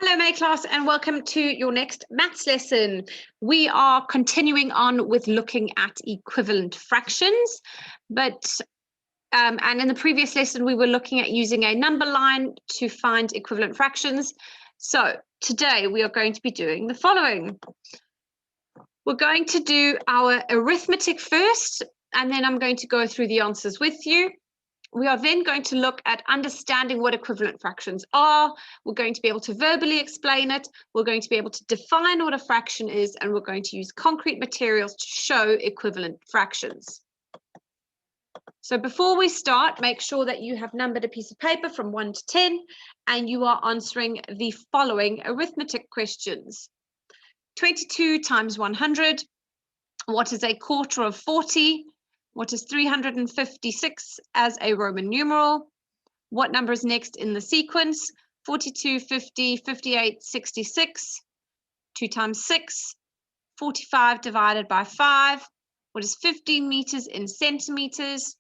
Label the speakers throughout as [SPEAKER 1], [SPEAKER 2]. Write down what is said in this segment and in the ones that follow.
[SPEAKER 1] Hello, May class, and welcome to your next maths lesson. We are continuing on with looking at equivalent fractions, and in the previous lesson, we were looking at using a number line to find equivalent fractions. So today we are going to be doing the following. We're going to do our arithmetic first, and then I'm going to go through the answers with you. We are then going to look at understanding what equivalent fractions are. We're going to be able to verbally explain it. We're going to be able to define what a fraction is, and we're going to use concrete materials to show equivalent fractions. So before we start, make sure that you have numbered a piece of paper from 1 to 10, and you are answering the following arithmetic questions. 22 times 100. What is a quarter of 40? What is 356 as a Roman numeral? What number is next in the sequence? 42, 50, 58, 66. 2 times 6. 45 divided by 5. What is 15 meters in centimeters?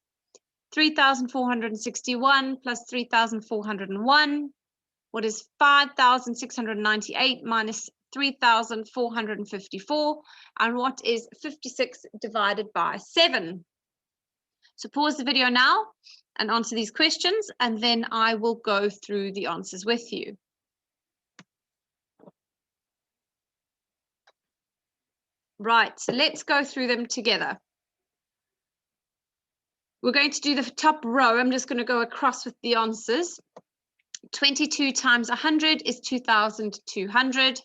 [SPEAKER 1] 3,461 plus 3,401. What is 5,698 minus 3,454? And what is 56 divided by 7? So pause the video now and answer these questions, and then I will go through the answers with you. Right, so let's go through them together. We're going to do the top row. I'm just going to go across with the answers. 22 times 100 is 2,200.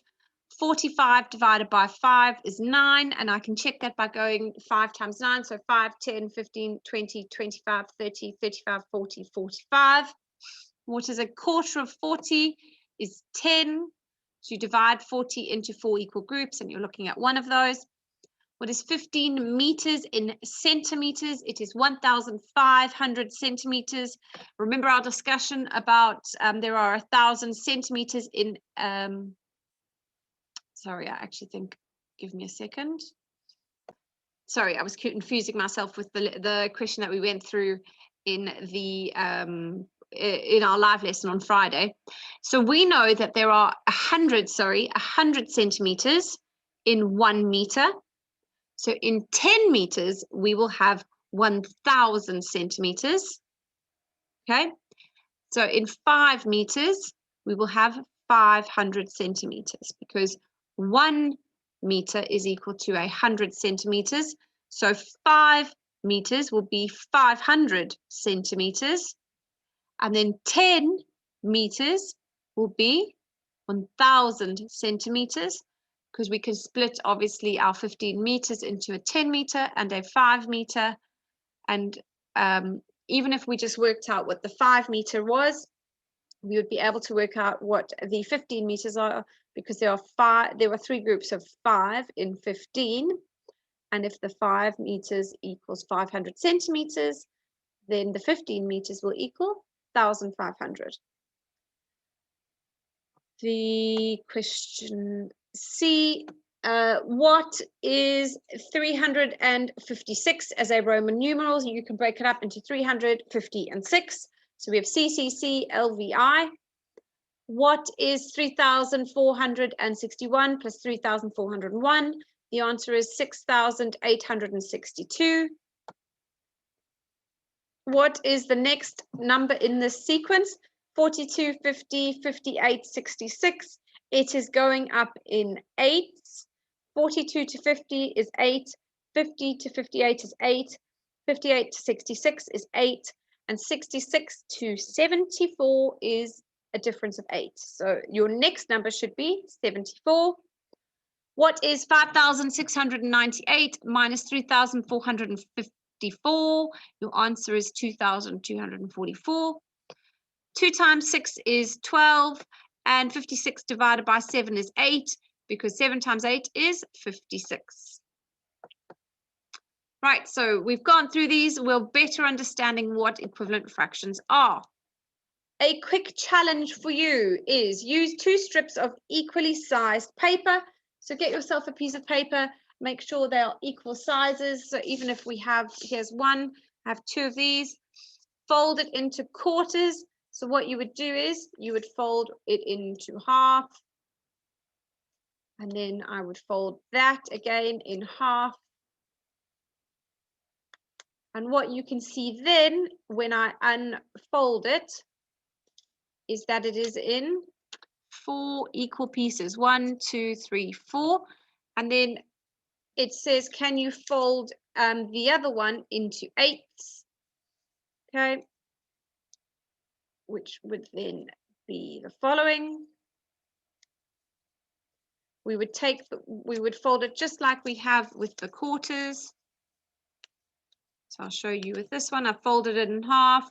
[SPEAKER 1] 45 divided by 5 is 9, and I can check that by going 5 times 9, so 5, 10, 15, 20, 25, 30, 35, 40, 45. What is a quarter of 40 is 10. So you divide 40 into 4 equal groups, and you're looking at one of those. What is 15 meters in centimeters? It is 1,500 centimeters. Remember our discussion about there are 1,000 centimeters in sorry, I actually think, give me a second. Sorry, I was confusing myself with the question that we went through in the in our live lesson on Friday. So we know that there are 100 centimeters in 1 meter. So in 10 meters, we will have 1,000 centimeters. Okay. So in 5 meters, we will have 500 centimeters, because 1 meter is equal to 100 centimeters. So 5 meters will be 500 centimeters. And then 10 meters will be 1,000 centimeters, because we can split obviously our 15 meters into a 10 meter and a 5 meter. And even if we just worked out what the 5 meter was, we would be able to work out what the 15 meters are, because there were 3 groups of 5 in 15. And if the 5 meters equals 500 centimeters, then the 15 meters will equal 1,500. The question C, what is 356 as a Roman numeral? You can break it up into 300, 50, and 6. So we have CCC, LVI. What is 3,461 plus 3,401? The answer is 6,862. What is the next number in this sequence? 42, 50, 58, 66. It is going up in 8s. 42 to 50 is 8. 50 to 58 is 8. 58 to 66 is 8. And 66 to 74 is a difference of 8. So your next number should be 74. What is 5,698 minus 3,454? Your answer is 2,244. 2 times 6 is 12, and 56 divided by 7 is 8, because 7 times 8 is 56. Right, so we've gone through these. We're better understanding what equivalent fractions are. A quick challenge for you is use 2 strips of equally sized paper. So get yourself a piece of paper, make sure they are equal sizes. So even if we have, here's 1, I have 2 of these, fold it into quarters. So what you would do is you would fold it into half, And then I would fold that again in half. And what you can see then when I unfold it is that it is in 4 equal pieces. 1, 2, 3, 4. And then it says, can you fold the other one into 8s? Okay. Which would then be the following. We would fold it just like we have with the quarters. So I'll show you with this one. I've folded it in half.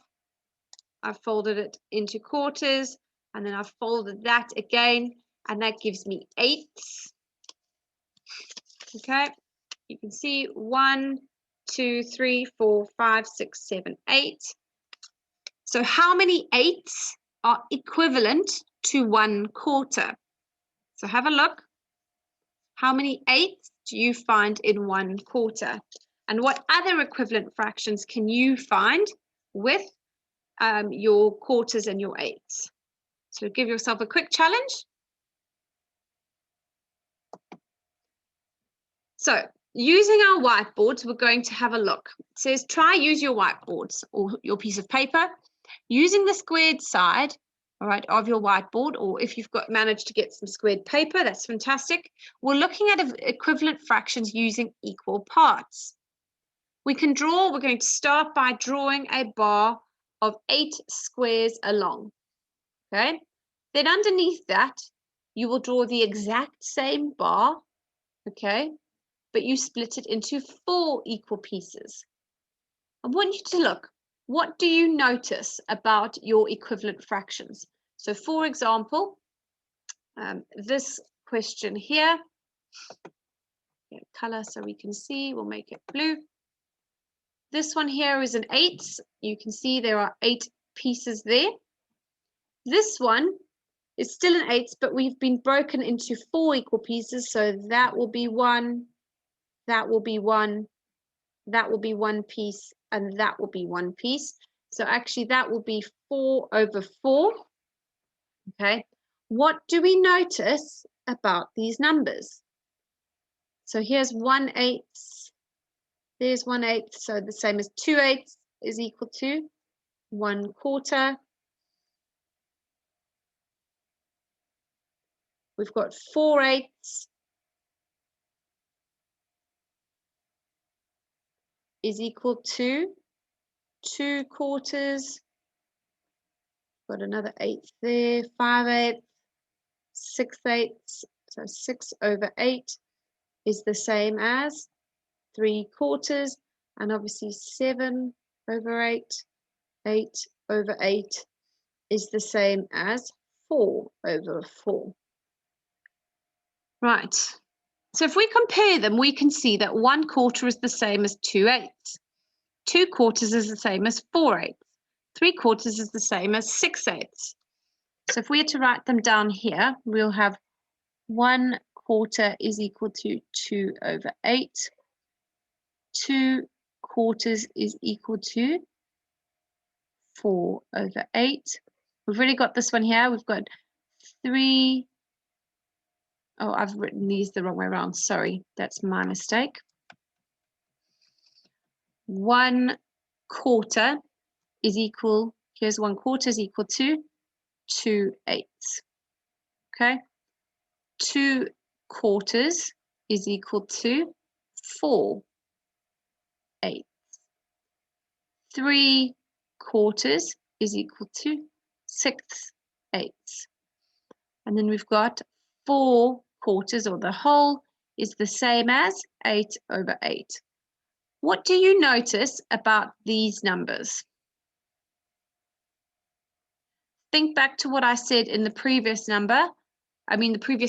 [SPEAKER 1] I've folded it into quarters, and then I've folded that again, and that gives me 8s. Okay, you can see 1, 2, 3, 4, 5, 6, 7, 8. So how many 8s are equivalent to 1/4? So have a look. How many 8s do you find in 1/4? And what other equivalent fractions can you find with your quarters and your 8s? So give yourself a quick challenge. So using our whiteboards, we're going to have a look. It says try use your whiteboards or your piece of paper using the squared side, all right, of your whiteboard, or if you've managed to get some squared paper, that's fantastic. We're looking at equivalent fractions using equal parts. We're going to start by drawing a bar of 8 squares along, okay? Then underneath that, you will draw the exact same bar, okay? But you split it into 4 equal pieces. I want you to look. What do you notice about your equivalent fractions? So for example, this question here, get color so we can see, we'll make it blue. This one here is an 8. You can see there are 8 pieces there. This one is still an 8, but we've been broken into 4 equal pieces. So that will be 1, that will be 1, that will be 1 piece, and that will be 1 piece. So actually that will be 4/4. Okay. What do we notice about these numbers? So here's 1/8. There's 1/8. So the same as 2/8 is equal to 1/4. We've got 4/8 is equal to 2/4. Got another 8 there, 5/8, 6/8. So 6/8 is the same as 3/4, and obviously 7/8, 8/8 is the same as 4/4. Right. So if we compare them, we can see that 1/4 is the same as 2/8. 2/4 is the same as 4/8. 3/4 is the same as 6/8. So if we had to write them down here, we'll have 1/4 is equal to 2/8. 2/4 is equal to 4/8. We've already got this one here. We've got 3. Oh, I've written these the wrong way around. Sorry, that's my mistake. 1/4 is equal, here's 1/4 is equal to 2/8. Okay. 2/4 is equal to 4/8. 3/4 is equal to 6/8. And then we've got 4/4, or the whole, is the same as 8/8. What do you notice about these numbers? Think back to what I said in the previous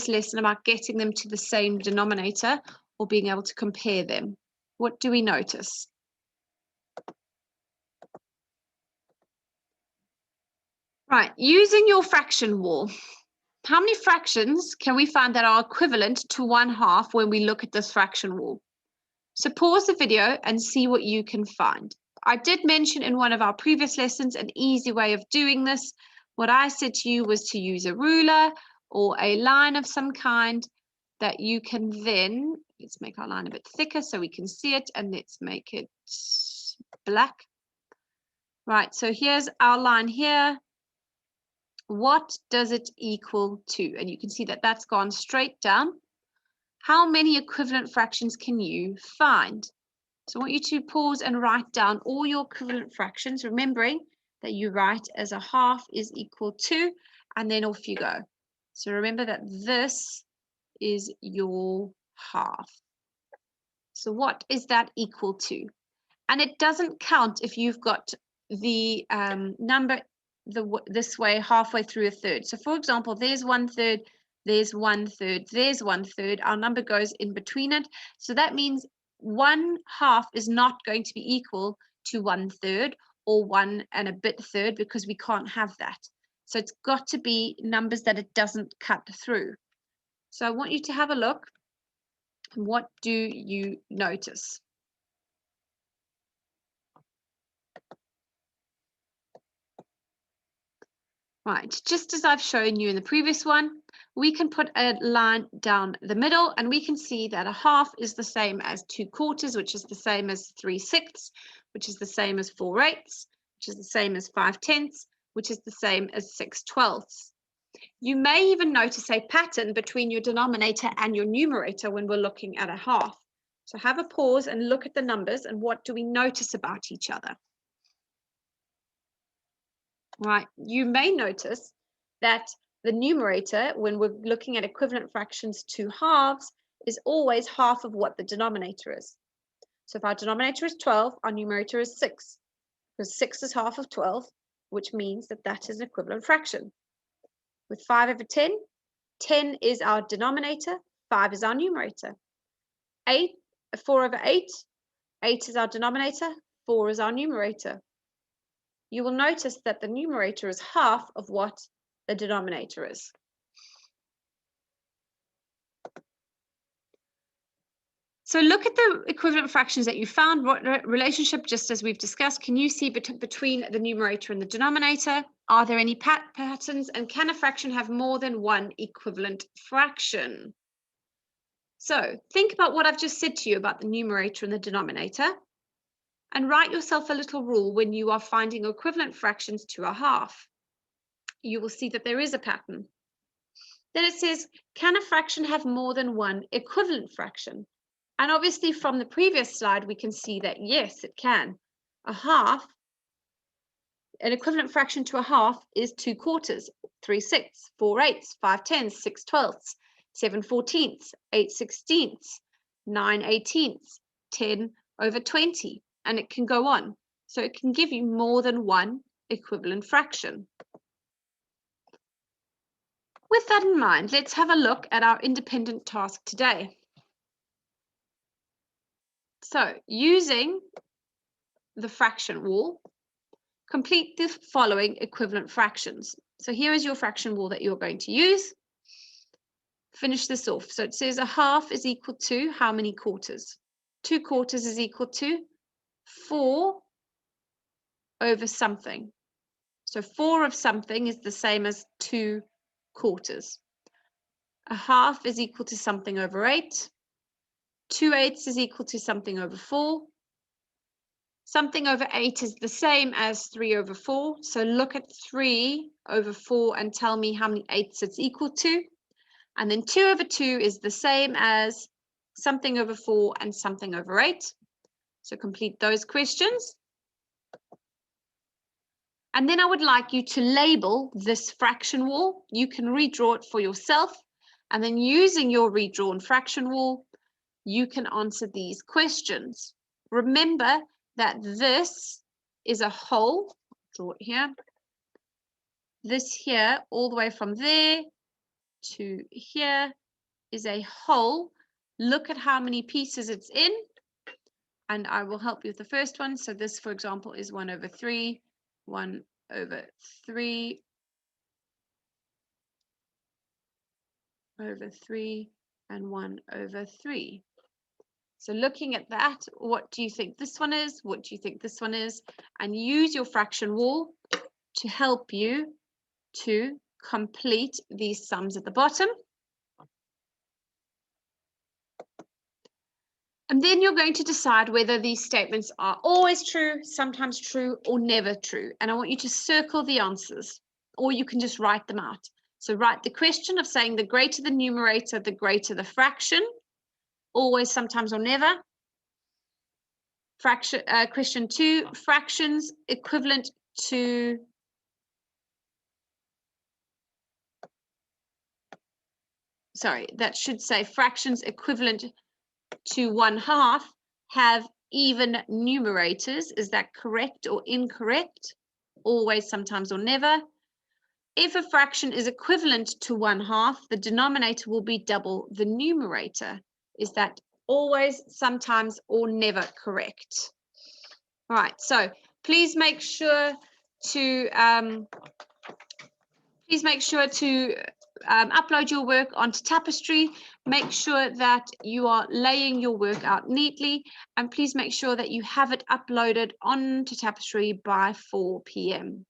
[SPEAKER 1] lesson about getting them to the same denominator or being able to compare them. What do we notice? Right, using your fraction wall, how many fractions can we find that are equivalent to 1/2 when we look at this fraction wall? So pause the video and see what you can find. I did mention in one of our previous lessons an easy way of doing this. What I said to you was to use a ruler or a line of some kind, that you can then, let's make our line a bit thicker so we can see it, and let's make it black. Right, so here's our line here. What does it equal to? And you can see that that's gone straight down. How many equivalent fractions can you find? So I want you to pause and write down all your equivalent fractions, remembering that you write as a half is equal to, and then off you go. So remember that this is your half. So what is that equal to? And it doesn't count if you've got the number this way halfway through a third. So for example, there's 1/3, there's 1/3, there's 1/3. Our number goes in between it. So that means 1/2 is not going to be equal to 1/3 or 1 and a bit third, because we can't have that. So it's got to be numbers that it doesn't cut through. So I want you to have a look. What do you notice? Right, just as I've shown you in the previous one, we can put a line down the middle, and we can see that a half is the same as 2/4, which is the same as 3/6, which is the same as 4/8, which is the same as 5/10, which is the same as 6/12. You may even notice a pattern between your denominator and your numerator when we're looking at a half. So have a pause and look at the numbers, and what do we notice about each other? Right, you may notice that the numerator, when we're looking at equivalent fractions to halves, is always half of what the denominator is. So if our denominator is 12, our numerator is 6, because 6 is half of 12, which means that that is an equivalent fraction. With 5/10, 10 is our denominator, 5 is our numerator. 4/8, 8 is our denominator, 4 is our numerator. You will notice that the numerator is half of what the denominator is. So look at the equivalent fractions that you found. What relationship, just as we've discussed, can you see between the numerator and the denominator? Are there any patterns? And can a fraction have more than one equivalent fraction? So think about what I've just said to you about the numerator and the denominator, and write yourself a little rule when you are finding equivalent fractions to a half. You will see that there is a pattern. Then it says, can a fraction have more than one equivalent fraction? And obviously from the previous slide, we can see that yes, it can. A half, an equivalent fraction to a half is 2/4, 3/6, 4/8, 5/10, 6/12, 7/14, 8/16, 9/18, 10/20, and it can go on. So it can give you more than one equivalent fraction. With that in mind, let's have a look at our independent task today. So using the fraction wall, complete the following equivalent fractions. So here is your fraction wall that you're going to use. Finish this off. So it says a half is equal to how many quarters? 2/4 is equal to 4 over something. So 4 of something is the same as 2/4. A half is equal to something over 8. 2/8 is equal to something over 4. Something over 8 is the same as 3/4. So look at 3/4 and tell me how many 8ths it's equal to. And then 2/2 is the same as something over 4 and something over 8. So complete those questions. And then I would like you to label this fraction wall. You can redraw it for yourself. And then using your redrawn fraction wall, you can answer these questions. Remember that this is a whole. Draw it here. This here, all the way from there to here, is a whole. Look at how many pieces it's in, and I will help you with the first one. So this, for example, is 1/3, 1/3, over 3, and 1/3. So looking at that, what do you think this one is? What do you think this one is? And use your fraction wall to help you to complete these sums at the bottom. And then you're going to decide whether these statements are always true, sometimes true, or never true. And I want you to circle the answers, or you can just write them out. So write the question of saying the greater the numerator, the greater the fraction, always, sometimes, or never. Question 2, fractions equivalent to that should say fractions equivalent to 1/2 have even numerators. Is that correct or incorrect? Always, sometimes, or never. If a fraction is equivalent to 1/2, the denominator will be double the numerator. Is that always, sometimes, or never correct? All right, so please make sure to upload your work onto Tapestry. Make sure that you are laying your work out neatly, and please make sure that you have it uploaded onto Tapestry by 4 p.m.